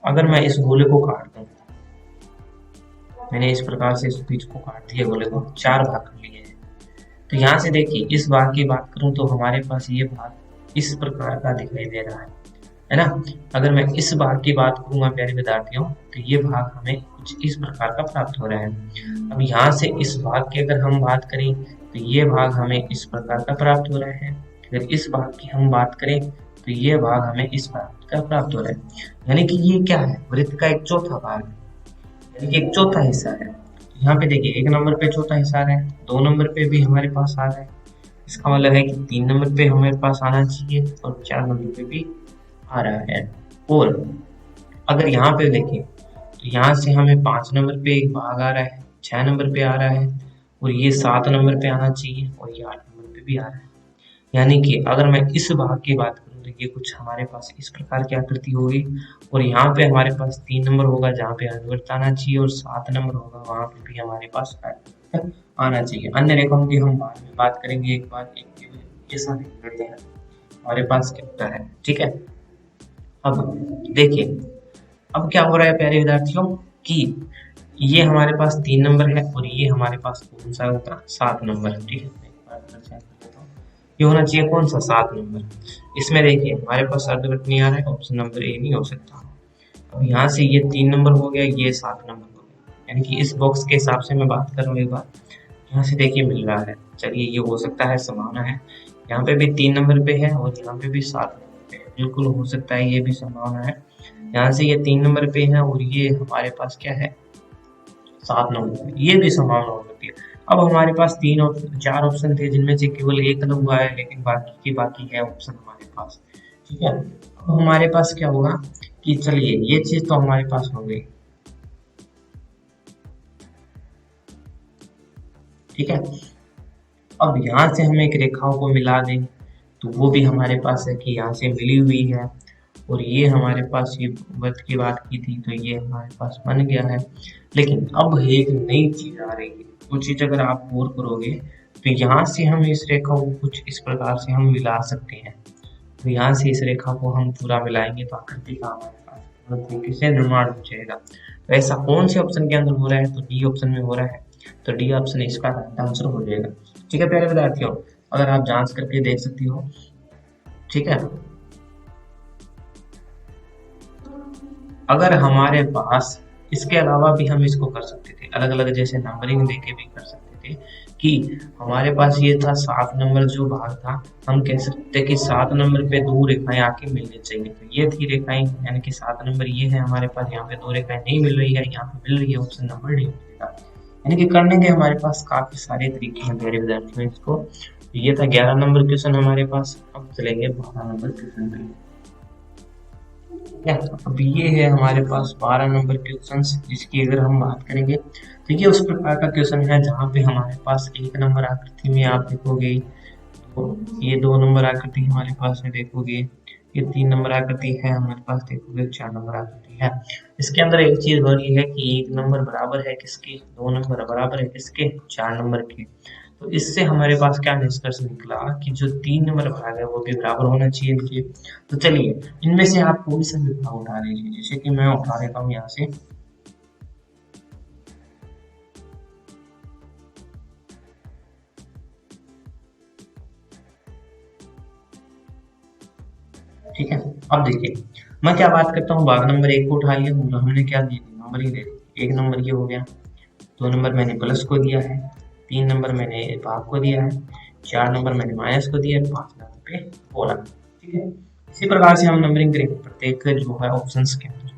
अगर मैं इस गोले को काट दूं, मैंने इस प्रकार से इस बीच को काट दिया, गोले को 4 भाग कर लिए हैं। तो यहाँ से देखिए इस भाग की बात करूं तो हमारे पास ये भाग इस प्रकार का दिखाई दे रहा है ना। अगर मैं इस भाग की बात करूंगा प्यारे विद्यार्थियों, तो ये भाग हमें कुछ इस प्रकार का प्राप्त हो रहा है। अब यहाँ से इस भाग की अगर हम बात करें तो ये भाग हमें इस प्रकार का प्राप्त हो रहा है। अगर इस भाग की हम बात करें तो ये भाग हमें इस भाग का प्राप्त हो रहा है। यानी कि ये क्या है, वृत्त का एक चौथा भाग है, यानी कि एक चौथा हिस्सा है। यहाँ पे देखिए 1 नंबर पे चौथा हिस्सा है, 2 नंबर पे भी हमारे पास आ रहा है, इसका मतलब है कि 3 नंबर पे हमारे पास आना चाहिए और 4 नंबर पे भी आ रहा है। और अगर यहाँ पे देखें तो यहाँ से हमें 5 नंबर पे एक भाग आ रहा है, 6 नंबर पे आ रहा है, और ये 7 नंबर पे आना चाहिए, और ये 8 नंबर पे भी आ रहा है। यानी कि अगर मैं इस भाग की बात करूँ तो ये कुछ हमारे पास इस प्रकार की आकृति होगी, और यहाँ पे हमारे पास 3 नंबर होगा जहाँ पे अर्धवृत्त आना चाहिए, और 7 नंबर होगा वहाँ पे भी हमारे पास अर्धवृत्त आना चाहिए। अन्य रेखाओं की हम बाद में बात करेंगे, एक बार एक जैसा देख लेते हैं हमारे पास क्या होता है, ठीक है। अब देखिए अब क्या हो रहा है प्यारे विद्यार्थियों कि ये हमारे पास 3 नंबर है और ये हमारे पास कौन सा होगा, 7 नंबर, ठीक है। मैं एक बार फिर चेक कर लेता हूँ, ये होना चाहिए कौन सा, 7 नंबर। इसमें देखिए हमारे पास अर्धवृत्त नहीं आ रहा है, ऑप्शन नंबर ए नहीं हो सकता। अब यहाँ से ये 3 नंबर हो गया, ये 7 नंबर हो गया, यानी कि इस बॉक्स के हिसाब से मैं बात कर रहा हूँ एक बार, यहाँ से देखिए मिल रहा है। चलिए ये हो सकता है, संभावना है, यहाँ पे भी 3 नंबर पे है और यहाँ पे भी 7 नंबर पे है, बिल्कुल हो सकता है, ये भी संभावना है। यहाँ से ये 3 नंबर पे है और ये हमारे पास क्या है, 7 नंबर पे, ये भी संभावना हो सकती है। अब हमारे पास 4 ऑप्शन थे जिनमें से केवल एक अलग हुआ है, लेकिन बाकी है ऑप्शन हमारे पास, ठीक है। अब हमारे पास क्या होगा कि चलिए ये चीज तो हमारे पास हो गई, ठीक है। अब यहाँ से हम एक रेखाओं को मिला दें तो वो भी हमारे पास है कि यहाँ से मिली हुई है, और ये हमारे पास ये वृत्त की बात की थी तो ये हमारे पास बन गया है। लेकिन अब एक नई चीज आ रही है, वो चीज अगर आप गौर करोगे तो यहाँ से हम इस रेखा को कुछ इस प्रकार से हम मिला सकते हैं। तो यहाँ से इस रेखा को हम पूरा मिलाएंगे तो आकृति का हमारे पास पूर्ण तरीके से निर्माण हो जाएगा। तो ऐसा कौन से ऑप्शन के अंदर हो रहा है, तो डी ऑप्शन में हो रहा है, तो डी ऑप्शन इसका आंसर हो जाएगा, ठीक है प्यारे विद्यार्थियों। अगर आप जांच करके देख सकती हो, ठीक है। अगर हमारे पास इसके अलावा भी हम इसको कर सकते थे, अलग अलग जैसे नंबरिंग देके भी कर सकते थे कि हमारे पास ये था 7 नंबर जो भाग था, हम कह सकते कि 7 नंबर पे 2 रेखाएं आके मिलनी चाहिए, तो ये थी रेखाएं, यानी कि 7 नंबर ये है हमारे पास, यहाँ पे 2 रेखाएं नहीं मिल रही है, यहाँ पे मिल रही है, ऑप्शन नंबर डी मिलेगा। यानी कि करने के हमारे पास काफी सारे तरीके हैं प्यारे विद्यार्थियों इसको। ये था 11 नंबर क्वेश्चन हमारे पास। अब चलेंगे 12 नंबर क्वेश्चन पे, अब ये है हमारे पास 12 नंबर क्वेश्चन, जिसकी अगर हम बात करेंगे तो ये उस प्रकार का क्वेश्चन है जहाँ पे हमारे पास 1 नंबर आकृति में आप देखोगे, तो ये 2 नंबर आकृति हमारे पास है देखोगे, ये 3 नंबर आकृति है हमारे पास देखोगे, 4 नंबर आकृति है। इसके अंदर एक चीज बड़ी है कि 1 नंबर बराबर है किसके, 2 नंबर बराबर है किसके, 4 नंबर के। तो इससे हमारे पास क्या निष्कर्ष निकला कि जो 3 नंबर भाग है वो भी बराबर होना चाहिए इनके। तो चलिए इनमें से आप कोई सा भी भाग उठा लीजिए, जैसे कि मैं उठा लेता हूँ यहाँ से, ठीक है। अब देखिए मैं क्या बात करता हूँ, भाग नंबर 1 को उठा लिया, हमने क्या दी थी, नंबर ही दे दी, 1 नंबर ये हो गया, 2 नंबर मैंने प्लस को दिया है, 3 नंबर मैंने भाग को दिया है, 4 नंबर मैंने माइनस को दिया है, 5 नंबर पे बोला, ठीक है। इसी प्रकार से हम नंबरिंग करेंगे प्रत्येक जो है ऑप्शंस के अंदर,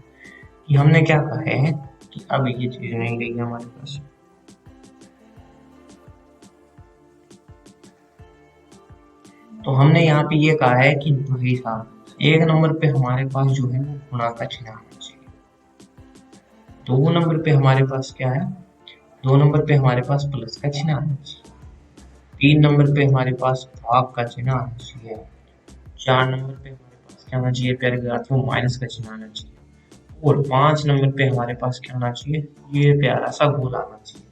कि हमने क्या कहा है कि अब ये चीज नहीं गई है हमारे पास, तो हमने यहाँ पे ये कहा है कि भाई साहब 1 नंबर पे हमारे पास जो है वो गुणा का चिन्ह आना चाहिए, 2 नंबर पे हमारे पास क्या है, 2 नंबर पे हमारे पास प्लस का चिन्ह आना चाहिए, 3 नंबर पे हमारे पास भाग का चिन्ह आना चाहिए, 4 नंबर पे हमारे पास क्या आना चाहिए प्यारे विद्यार्थियों, माइनस का चिन्ह आना चाहिए, और 5 नंबर पे हमारे पास क्या आना चाहिए, ये प्यारा सा गोल आना चाहिए।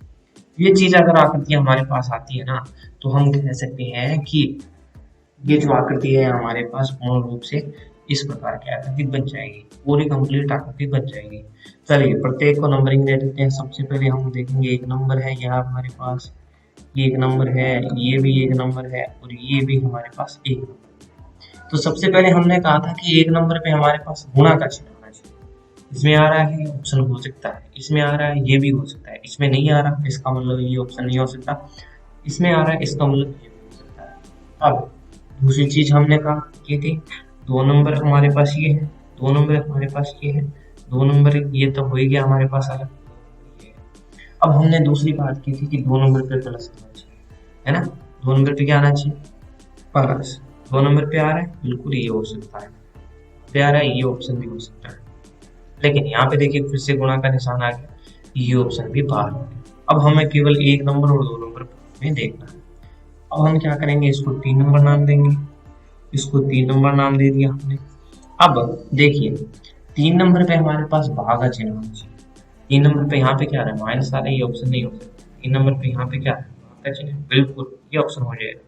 ये चीज अगर आकृति हमारे पास आती है ना, तो हम कह सकते हैं कि ये जो आकृति है हमारे पास पूर्ण रूप से इस प्रकार की आकृति बन जाएगी, पूरी कंप्लीट आकृति बन जाएगी। चलिए प्रत्येक को नंबरिंग दे देते हैं। सबसे पहले हम देखेंगे 1 नंबर है यहाँ हमारे पास, ये 1 नंबर है, ये भी 1 नंबर है और ये भी हमारे पास 1 नंबर। तो सबसे पहले हमने कहा था कि 1 नंबर पे हमारे पास गुणा का चिन्ह होना चाहिए। इसमें आ रहा है ऑप्शन हो सकता है, इसमें आ रहा है ये भी हो सकता है, इसमें नहीं आ रहा इसका मतलब ये ऑप्शन नहीं हो सकता, इसमें आ रहा है इसका मतलब ये भी हो सकता है। अब दूसरी चीज हमने कहा ये थी 2 नंबर हमारे पास ये है, 2 नंबर हमारे पास ये है, 2 नंबर ये तो हो ही गया हमारे पास अलग। अब हमने दूसरी बात की थी कि 2 नंबर पे प्लस आना चाहिए, है ना। 2 नंबर पे क्या आना चाहिए, प्लस। 2 नंबर पे आ रहा है, बिल्कुल ये हो सकता है, पे आ रहा है ये ऑप्शन भी हो सकता है, लेकिन यहाँ पे देखिए फिर से गुणा का निशान आ गया, ये ऑप्शन भी बाहर हो गया। अब हमें केवल 1 नंबर और 2 नंबर में देखना है। अब हम क्या करेंगे, इसको 3 नंबर नाम देंगे, इसको 3 नंबर नाम दे दिया हमने। अब देखिए 3 नंबर पे हमारे पास भाग का चिन्ह होना चाहिए। 3 नंबर पे यहाँ पे क्या आ रहा है, माइनस आ रहा है, ये ऑप्शन नहीं हो सकता। 3 नंबर पे यहाँ पे क्या है, भाग का चिन्ह, बिल्कुल ये ऑप्शन हो जाएगा,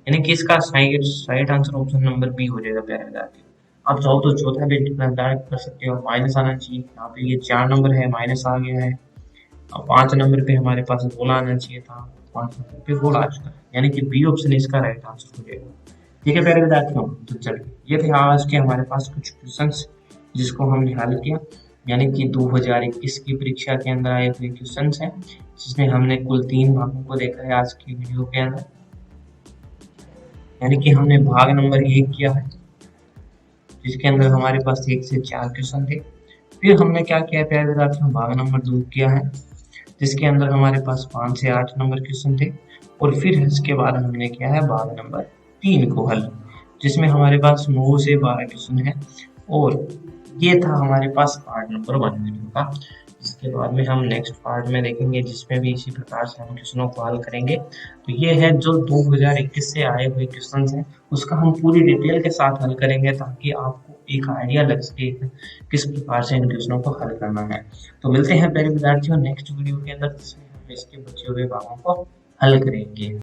यानी कि इसका right answer option number B हो जाएगा प्यारे विद्यार्थी। आप चाहो तो चौथा भी डायरेक्ट कर सकते हो, माइनस आना चाहिए, यहाँ पे ये 4 नंबर है माइनस आ गया है। अब 5 नंबर पे हमारे पास गोला आना चाहिए था, 5 नंबर पे गोला आ चुका है, यानी कि बी ऑप्शन इसका राइट आंसर हो जाएगा। ठीक है प्यारे विद्यार्थियों, तो चलिए ये थे आज के हमारे पास कुछ क्वेश्चंस जिसको हमने हल किया, यानी कि 2021 की परीक्षा के अंदर आए हुए क्वेश्चंस हैं, जिसमें हमने कुल 3 भागों को देखा है आज की वीडियो के अंदर। यानी कि हमने भाग नंबर 1 किया है, जिसके अंदर हमारे पास 1 से 4 क्वेश्चन थे। फिर हमने क्या किया प्यारे विद्यार्थियों, भाग नंबर 2 किया है, जिसके अंदर हमारे पास 5 से 8 नंबर क्वेश्चन थे। और फिर इसके बाद हमने किया है भाग नंबर 3 को हल, जिसमें हमारे पास 9 से 12 क्वेश्चन है। और ये था हमारे पास पार्ट नंबर 1 वीडियो का। इसके बाद में हम नेक्स्ट पार्ट में देखेंगे, जिसमें भी इसी प्रकार से हम क्वेश्चनों को हल करेंगे। तो ये है जो 2021 से आए हुए क्वेश्चन हैं, उसका हम पूरी डिटेल के साथ हल करेंगे, ताकि आपको एक आइडिया लग सके किस प्रकार से इन क्वेश्चनों को हल करना है। तो मिलते हैं प्यारे विद्यार्थियों नेक्स्ट वीडियो के अंदर, जिसमें हम इसके बचे हुए भागों को हल करेंगे।